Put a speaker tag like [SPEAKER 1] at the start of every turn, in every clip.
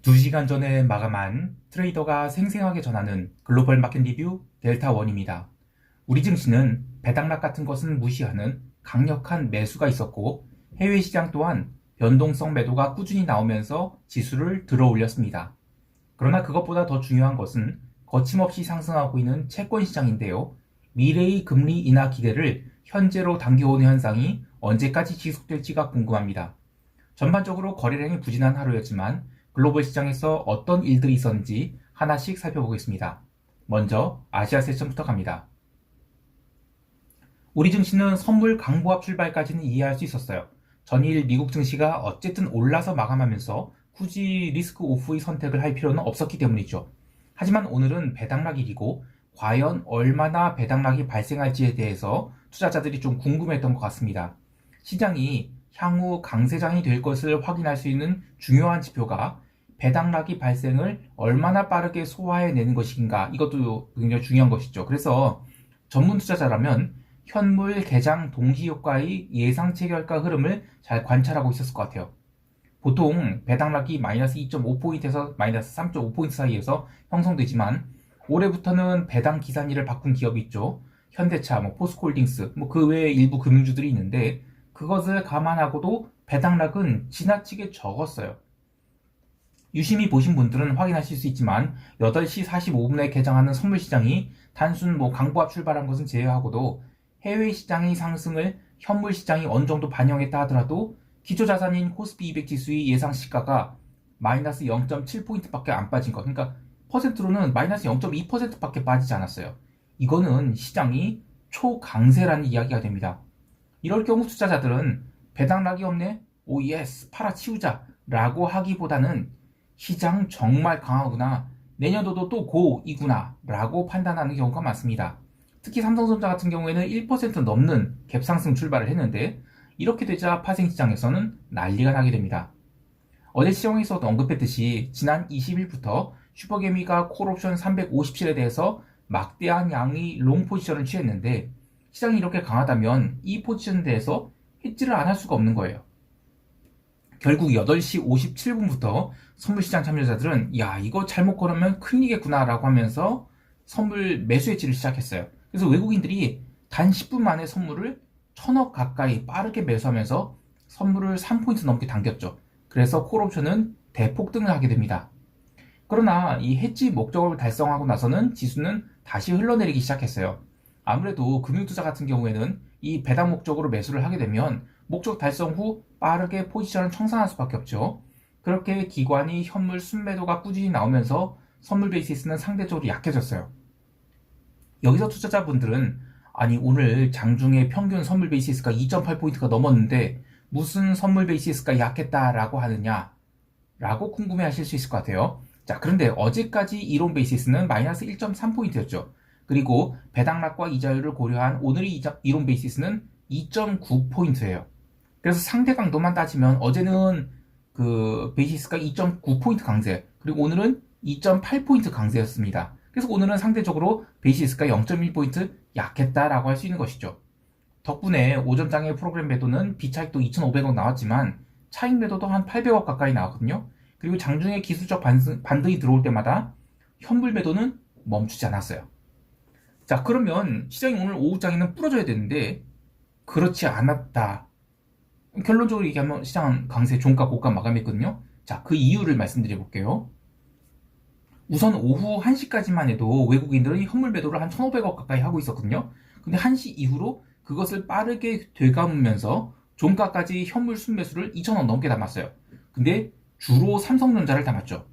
[SPEAKER 1] 2시간 전에 마감한 트레이더가 생생하게 전하는 글로벌 마켓 리뷰 델타원입니다. 우리 증시는 배당락 같은 것은 무시하는 강력한 매수가 있었고 해외 시장 또한 변동성 매도가 꾸준히 나오면서 지수를 들어 올렸습니다. 그러나 그것보다 더 중요한 것은 거침없이 상승하고 있는 채권 시장인데요. 미래의 금리 인하 기대를 현재로 당겨오는 현상이 언제까지 지속될지가 궁금합니다. 전반적으로 거래량이 부진한 하루였지만 글로벌 시장에서 어떤 일들이 있었는지 하나씩 살펴보겠습니다. 먼저 아시아 세션부터 갑니다. 우리 증시는 선물 강보합 출발까지는 이해할 수 있었어요. 전일 미국 증시가 어쨌든 올라서 마감하면서 굳이 리스크 오프의 선택을 할 필요는 없었기 때문이죠. 하지만 오늘은 배당락일이고 과연 얼마나 배당락이 발생할지에 대해서 투자자들이 좀 궁금했던 것 같습니다. 시장이 향후 강세장이 될 것을 확인할 수 있는 중요한 지표가 배당락이 발생을 얼마나 빠르게 소화해내는 것인가, 이것도 굉장히 중요한 것이죠. 그래서 전문 투자자라면 현물 개장 동기 효과의 예상 체결가 흐름을 잘 관찰하고 있었을 것 같아요. 보통 배당락이 마이너스 2.5포인트에서 마이너스 3.5포인트 사이에서 형성되지만 올해부터는 배당 기산일을 바꾼 기업이 있죠. 현대차, 포스코홀딩스, 그 외에 일부 금융주들이 있는데 그것을 감안하고도 배당락은 지나치게 적었어요. 유심히 보신 분들은 확인하실 수 있지만 8시 45분에 개장하는 선물시장이 단순 강보합 출발한 것은 제외하고도 해외 시장의 상승을 현물 시장이 어느 정도 반영했다 하더라도 기초자산인 코스피 200 지수의 예상 시가가 마이너스 0.7포인트밖에 안 빠진 것, 그러니까 퍼센트로는 마이너스 0.2%밖에 빠지지 않았어요. 이거는 시장이 초강세라는 이야기가 됩니다. 이럴 경우 투자자들은 배당락이 없네? 오 예스, 팔아치우자 라고 하기보다는 시장 정말 강하구나, 내년도도 또 고이구나 라고 판단하는 경우가 많습니다. 특히 삼성전자 같은 경우에는 1% 넘는 갭상승 출발을 했는데 이렇게 되자 파생시장에서는 난리가 나게 됩니다. 어제 시장에서도 언급했듯이 지난 20일부터 슈퍼개미가 콜옵션 357에 대해서 막대한 양의 롱 포지션을 취했는데 시장이 이렇게 강하다면 이 포지션에 대해서 해지를 안 할 수가 없는 거예요. 결국 8시 57분부터 선물시장 참여자들은 야, 이거 잘못 걸으면 큰일이겠구나 라고 하면서 선물 매수 해지를 시작했어요. 그래서 외국인들이 단 10분 만에 선물을 1000억 가까이 빠르게 매수하면서 선물을 3포인트 넘게 당겼죠. 그래서 콜옵션은 대폭등을 하게 됩니다. 그러나 이 해지 목적을 달성하고 나서는 지수는 다시 흘러내리기 시작했어요. 아무래도 금융투자 같은 경우에는 이 배당 목적으로 매수를 하게 되면 목적 달성 후 빠르게 포지션을 청산할 수밖에 없죠. 그렇게 기관이 현물 순매도가 꾸준히 나오면서 선물 베이시스는 상대적으로 약해졌어요. 여기서 투자자분들은 아니 오늘 장중에 평균 선물 베이시스가 2.8포인트가 넘었는데 무슨 선물 베이시스가 약했다라고 하느냐 라고 궁금해 하실 수 있을 것 같아요. 자, 그런데 어제까지 이론 베이시스는 마이너스 1.3포인트였죠. 그리고 배당락과 이자율을 고려한 오늘의 이론 베이시스는 2.9포인트예요. 그래서 상대 강도만 따지면 어제는 그 베이시스가 2.9포인트 강세, 그리고 오늘은 2.8포인트 강세였습니다. 그래서 오늘은 상대적으로 베이시스가 0.1포인트 약했다라고 할 수 있는 것이죠. 덕분에 오전장의 프로그램 매도는 비차익도 2,500억 나왔지만 차익 매도도 한 800억 가까이 나왔거든요. 그리고 장중에 기술적 반등이 들어올 때마다 현물 매도는 멈추지 않았어요. 자, 그러면 시장이 오늘 오후장에는 부러져야 되는데 그렇지 않았다. 결론적으로 얘기하면 시장은 강세 종가 고가 마감했거든요. 자, 그 이유를 말씀드려 볼게요. 우선 오후 1시까지만 해도 외국인들은 현물 매도를 한 1,500억 가까이 하고 있었거든요. 근데 1시 이후로 그것을 빠르게 되감으면서 종가까지 현물 순매수를 2,000억 넘게 담았어요. 근데 주로 삼성전자를 담았죠.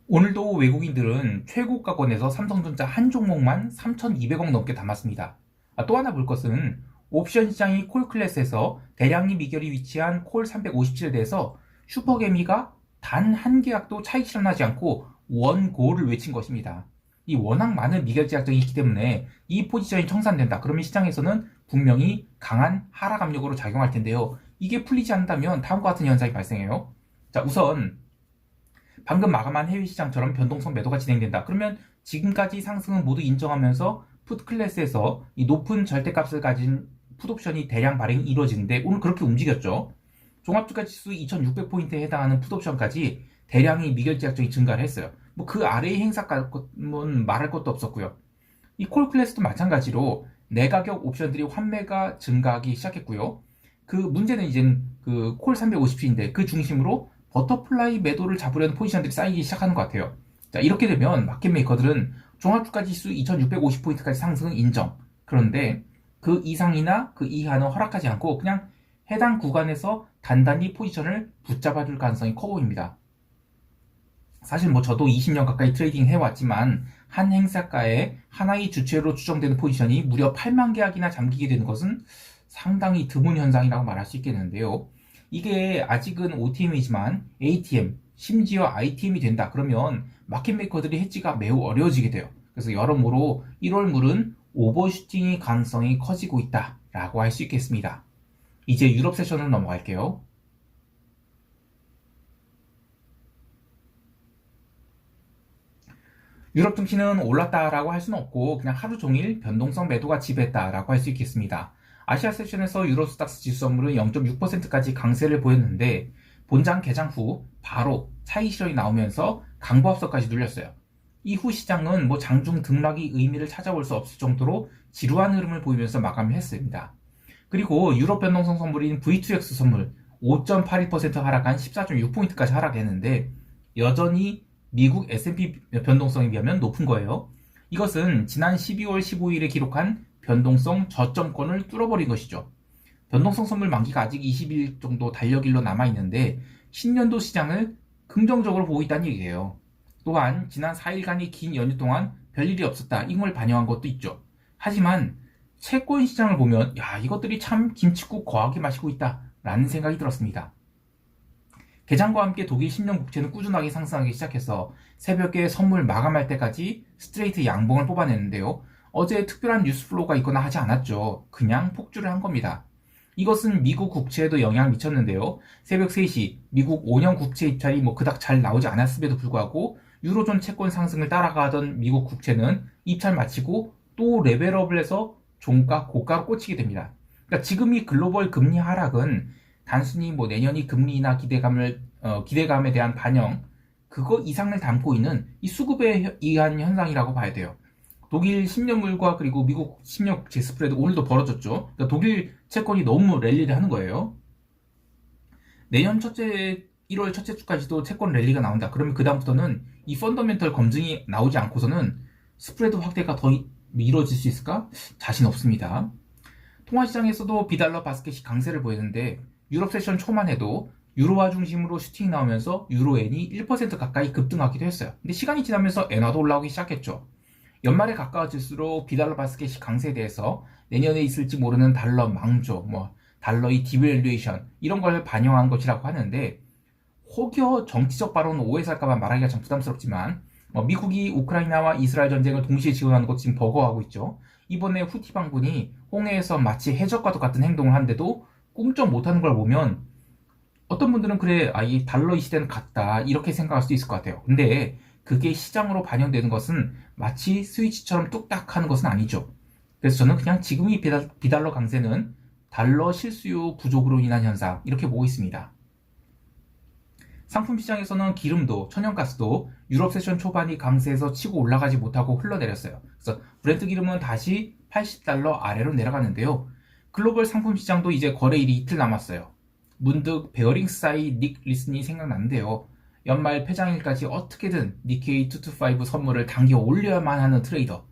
[SPEAKER 1] 오늘도 외국인들은 최고가권에서 삼성전자 한 종목만 3,200억 넘게 담았습니다. 또 하나 볼 것은 옵션 시장이 콜 클래스에서 대량리 미결이 위치한 콜 357에 대해서 슈퍼개미가 단 한 계약도 차익 실현하지 않고 원고를 외친 것입니다. 이 워낙 많은 미결 제약정이 있기 때문에 이 포지션이 청산된다. 그러면 시장에서는 분명히 강한 하락 압력으로 작용할 텐데요. 이게 풀리지 않는다면 다음과 같은 현상이 발생해요. 자, 우선 방금 마감한 해외 시장처럼 변동성 매도가 진행된다. 그러면 지금까지 상승은 모두 인정하면서 풋 클래스에서 이 높은 절대값을 가진 풋옵션이 대량 발행이 이루어지는데 오늘 그렇게 움직였죠. 종합주가지수 2600포인트에 해당하는 풋옵션까지 대량의 미결제 약정이 증가를 했어요. 뭐 그 아래의 행사가는 말할 것도 없었고요. 이 콜클래스도 마찬가지로 내가격 옵션들이 환매가 증가하기 시작했고요. 그 문제는 이제 그 콜 350C인데 그 중심으로 버터플라이 매도를 잡으려는 포지션들이 쌓이기 시작하는 것 같아요. 자, 이렇게 되면 마켓메이커들은 종합주가지수 2650포인트까지 상승은 인정. 그런데 그 이상이나 그 이하는 허락하지 않고 그냥 해당 구간에서 단단히 포지션을 붙잡아줄 가능성이 커 보입니다. 사실 뭐 저도 20년 가까이 트레이딩 해왔지만 한 행사가에 하나의 주체로 추정되는 포지션이 무려 8만 계약이나 잠기게 되는 것은 상당히 드문 현상이라고 말할 수 있겠는데요. 이게 아직은 OTM이지만 ATM, 심지어 ITM이 된다. 그러면 마켓메이커들이 해지가 매우 어려워지게 돼요. 그래서 여러모로 1월물은 오버슈팅의 가능성이 커지고 있다라고 할 수 있겠습니다. 이제 유럽 세션으로 넘어갈게요. 유럽 증시는 올랐다라고 할 수는 없고 그냥 하루 종일 변동성 매도가 지배했다라고 할 수 있겠습니다. 아시아 세션에서 유로스닥스 지수 선물은 0.6%까지 강세를 보였는데 본장 개장 후 바로 차익 실현이 나오면서 강보합석까지 눌렸어요. 이후 시장은 뭐 장중 등락이 의미를 찾아볼 수 없을 정도로 지루한 흐름을 보이면서 마감했습니다. 그리고 유럽 변동성 선물인 V2X 선물 5.81% 하락한 14.6포인트까지 하락했는데 여전히 미국 S&P 변동성에 비하면 높은 거예요. 이것은 지난 12월 15일에 기록한 변동성 저점권을 뚫어버린 것이죠. 변동성 선물 만기가 아직 20일 정도 달력일로 남아있는데 신년도 시장을 긍정적으로 보고 있다는 얘기예요. 또한 지난 4일간의 긴 연휴 동안 별일이 없었다 이걸 반영한 것도 있죠. 하지만 채권 시장을 보면 야 이것들이 참 김칫국 거하게 마시고 있다 라는 생각이 들었습니다. 개장과 함께 독일 10년 국채는 꾸준하게 상승하기 시작해서 새벽에 선물 마감할 때까지 스트레이트 양봉을 뽑아냈는데요. 어제 특별한 뉴스 플로우가 있거나 하지 않았죠. 그냥 폭주를 한 겁니다. 이것은 미국 국채에도 영향을 미쳤는데요. 새벽 3시 미국 5년 국채 입찰이 뭐 그닥 잘 나오지 않았음에도 불구하고 유로존 채권 상승을 따라가던 미국 국채는 입찰 마치고 또 레벨업을 해서 종가 고가로 꽂히게 됩니다. 그러니까 지금 이 글로벌 금리 하락은 단순히 뭐 내년이 금리나 기대감에 대한 반영 그거 이상을 담고 있는 이 수급에 의한 현상이라고 봐야 돼요. 독일 10년물과 그리고 미국 10년 국채 스프레드 오늘도 벌어졌죠. 그러니까 독일 채권이 너무 랠리를 하는 거예요. 내년 1월 첫째 주까지도 채권 랠리가 나온다. 그러면 그 다음부터는 이 펀더멘털 검증이 나오지 않고서는 스프레드 확대가 더 이루어질 수 있을까? 자신 없습니다. 통화시장에서도 비달러 바스켓이 강세를 보였는데 유럽 세션 초만 해도 유로화 중심으로 슈팅이 나오면서 유로엔이 1% 가까이 급등하기도 했어요. 근데 시간이 지나면서 엔화도 올라오기 시작했죠. 연말에 가까워질수록 비달러 바스켓이 강세에 대해서 내년에 있을지 모르는 달러 망조, 달러의 디밸류에이션 이런 걸 반영한 것이라고 하는데 혹여 정치적 발언 오해 살까봐 말하기가 참 부담스럽지만 미국이 우크라이나와 이스라엘 전쟁을 동시에 지원하는 것 지금 버거워하고 있죠. 이번에 후티 반군이 홍해에서 마치 해적과도 같은 행동을 하는데도 꿈쩍 못하는 걸 보면 어떤 분들은 그래 이 달러의 시대는 갔다 이렇게 생각할 수도 있을 것 같아요. 근데 그게 시장으로 반영되는 것은 마치 스위치처럼 뚝딱 하는 것은 아니죠. 그래서 저는 그냥 지금의 비달러 강세는 달러 실수요 부족으로 인한 현상 이렇게 보고 있습니다. 상품 시장에서는 기름도 천연가스도 유럽 세션 초반이 강세에서 치고 올라가지 못하고 흘러내렸어요. 그래서 브렌트 기름은 다시 80달러 아래로 내려갔는데요. 글로벌 상품 시장도 이제 거래일이 이틀 남았어요. 문득 베어링스사이 닉 리슨이 생각나는데요. 연말 폐장일까지 어떻게든 니케이 225 선물을 당겨 올려야만 하는 트레이더.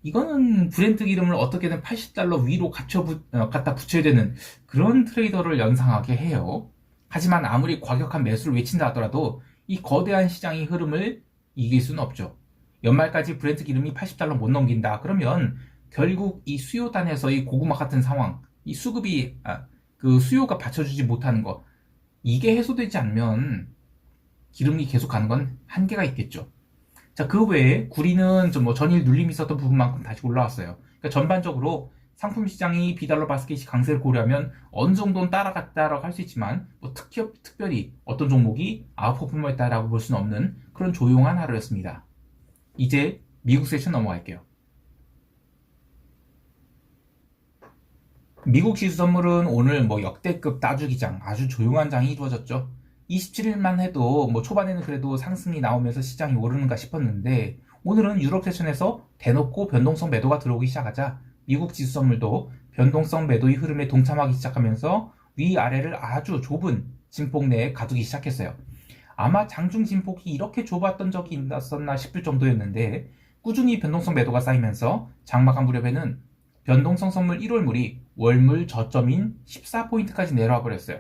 [SPEAKER 1] 이거는 브렌트 기름을 어떻게든 80달러 위로 갖다 붙여야 되는 그런 트레이더를 연상하게 해요. 하지만 아무리 과격한 매수를 외친다 하더라도 이 거대한 시장의 흐름을 이길 수는 없죠. 연말까지 브렌트 기름이 80달러 못 넘긴다. 그러면 결국 이 수요단에서의 고구마 같은 상황, 이 수급이 그 수요가 받쳐주지 못하는 것 이게 해소되지 않으면 기름이 계속 가는 건 한계가 있겠죠. 자, 그 외에 구리는 좀 전일 눌림이 있었던 부분만큼 다시 올라왔어요. 그러니까 전반적으로 상품 시장이 비달러 바스켓이 강세를 고려하면 어느 정도는 따라갔다라고 할 수 있지만 특별히 어떤 종목이 아웃퍼포머했다라고 볼 수는 없는 그런 조용한 하루였습니다. 이제 미국 세션 넘어갈게요. 미국 지수 선물은 오늘 역대급 따주기장, 아주 조용한 장이 이루어졌죠. 27일만 해도 초반에는 그래도 상승이 나오면서 시장이 오르는가 싶었는데 오늘은 유럽 세션에서 대놓고 변동성 매도가 들어오기 시작하자 미국 지수 선물도 변동성 매도의 흐름에 동참하기 시작하면서 위아래를 아주 좁은 진폭 내에 가두기 시작했어요. 아마 장중 진폭이 이렇게 좁았던 적이 있었나 싶을 정도였는데 꾸준히 변동성 매도가 쌓이면서 장마감 무렵에는 변동성 선물 1월물이 월물 저점인 14포인트까지 내려와 버렸어요.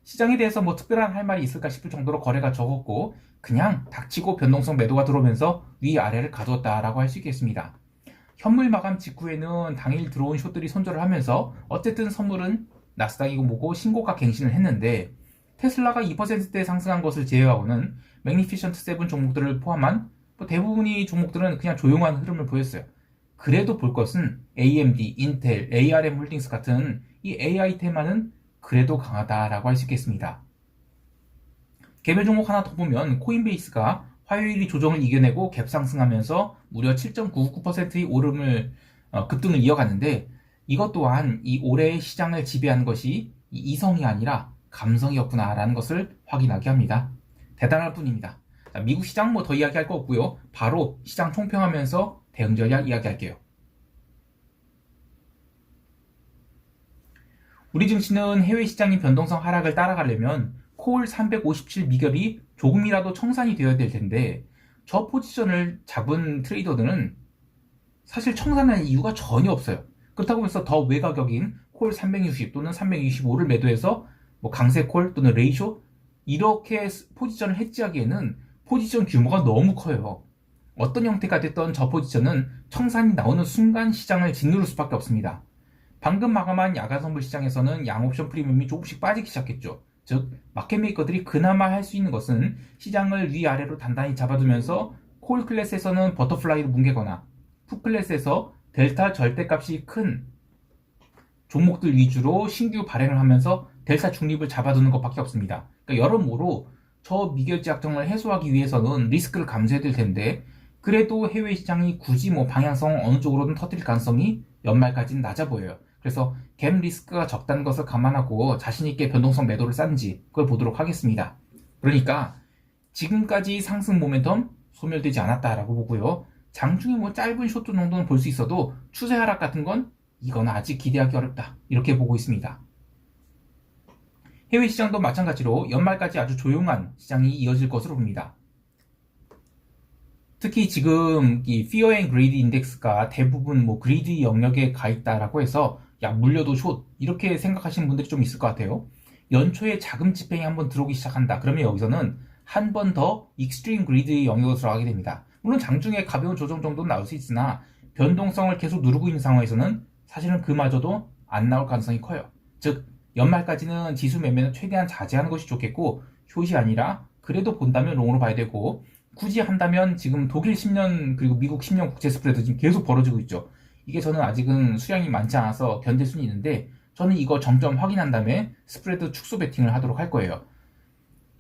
[SPEAKER 1] 시장에 대해서 특별한 할 말이 있을까 싶을 정도로 거래가 적었고 그냥 닥치고 변동성 매도가 들어오면서 위아래를 가두었다라고 할 수 있겠습니다. 현물 마감 직후에는 당일 들어온 숏들이 손절을 하면서 어쨌든 선물은 나스닥이고 뭐고 신고가 갱신을 했는데 테슬라가 2%대 상승한 것을 제외하고는 매그니피션트 7 종목들을 포함한 대부분의 종목들은 그냥 조용한 흐름을 보였어요. 그래도 볼 것은 AMD, 인텔, ARM 홀딩스 같은 이 AI 테마는 그래도 강하다라고 할 수 있겠습니다. 개별 종목 하나 더 보면 코인베이스가 화요일이 조정을 이겨내고 갭 상승하면서 무려 7.99%의 오름을 급등을 이어갔는데 이것 또한 이 올해의 시장을 지배한 것이 이성이 아니라 감성이었구나라는 것을 확인하게 합니다. 대단할 뿐입니다. 자, 미국 시장 더 이야기할 거 없고요. 바로 시장 총평하면서 대응 전략 이야기할게요. 우리 증시는 해외 시장의 변동성 하락을 따라가려면 콜 357 미결이 조금이라도 청산이 되어야 될 텐데 저 포지션을 잡은 트레이더들은 사실 청산할 이유가 전혀 없어요. 그렇다고 해서 더 외가격인 콜 360 또는 325를 매도해서 강세 콜 또는 레이쇼 이렇게 포지션을 해지하기에는 포지션 규모가 너무 커요. 어떤 형태가 됐던 저 포지션은 청산이 나오는 순간 시장을 짓누를 수밖에 없습니다. 방금 마감한 야간 선물 시장에서는 양옵션 프리미엄이 조금씩 빠지기 시작했죠. 즉 마켓메이커들이 그나마 할 수 있는 것은 시장을 위아래로 단단히 잡아두면서 콜 클래스에서는 버터플라이로 뭉개거나 풋 클래스에서 델타 절대값이 큰 종목들 위주로 신규 발행을 하면서 델타 중립을 잡아두는 것밖에 없습니다. 그러니까 여러모로 저 미결제 약정을 해소하기 위해서는 리스크를 감수해야 될 텐데 그래도 해외 시장이 굳이 방향성 어느 쪽으로든 터뜨릴 가능성이 연말까지는 낮아 보여요. 그래서 갭 리스크가 적다는 것을 감안하고 자신있게 변동성 매도를 싼지 그걸 보도록 하겠습니다. 그러니까 지금까지 상승 모멘텀 소멸되지 않았다라고 보고요. 장중에 짧은 숏 정도는 볼 수 있어도 추세 하락 같은 건 이건 아직 기대하기 어렵다 이렇게 보고 있습니다. 해외 시장도 마찬가지로 연말까지 아주 조용한 시장이 이어질 것으로 봅니다. 특히 지금 이 Fear and Greed 인덱스가 대부분 greedy 영역에 가 있다라고 해서 야 물려도 숏 이렇게 생각하시는 분들이 좀 있을 것 같아요. 연초에 자금 집행이 한번 들어오기 시작한다. 그러면 여기서는 한 번 더 Extreme Greed 영역으로 들어가게 됩니다. 물론 장중에 가벼운 조정 정도는 나올 수 있으나 변동성을 계속 누르고 있는 상황에서는 사실은 그마저도 안 나올 가능성이 커요. 즉 연말까지는 지수 매매는 최대한 자제하는 것이 좋겠고 숏이 아니라 그래도 본다면 롱으로 봐야 되고 굳이 한다면 지금 독일 10년 그리고 미국 10년 국채 스프레드 지금 계속 벌어지고 있죠. 이게 저는 아직은 수량이 많지 않아서 견딜 수는 있는데 저는 이거 정점 확인한 다음에 스프레드 축소 베팅을 하도록 할 거예요.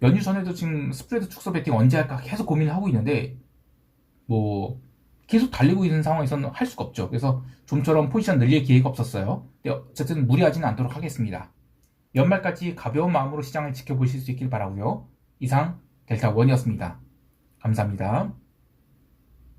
[SPEAKER 1] 연휴 전에도 지금 스프레드 축소 베팅 언제 할까 계속 고민을 하고 있는데 계속 달리고 있는 상황에서는 할 수가 없죠. 그래서 좀처럼 포지션 늘릴 기회가 없었어요. 근데 어쨌든 무리하지는 않도록 하겠습니다. 연말까지 가벼운 마음으로 시장을 지켜보실 수 있길 바라고요. 이상 델타1이었습니다. 감사합니다.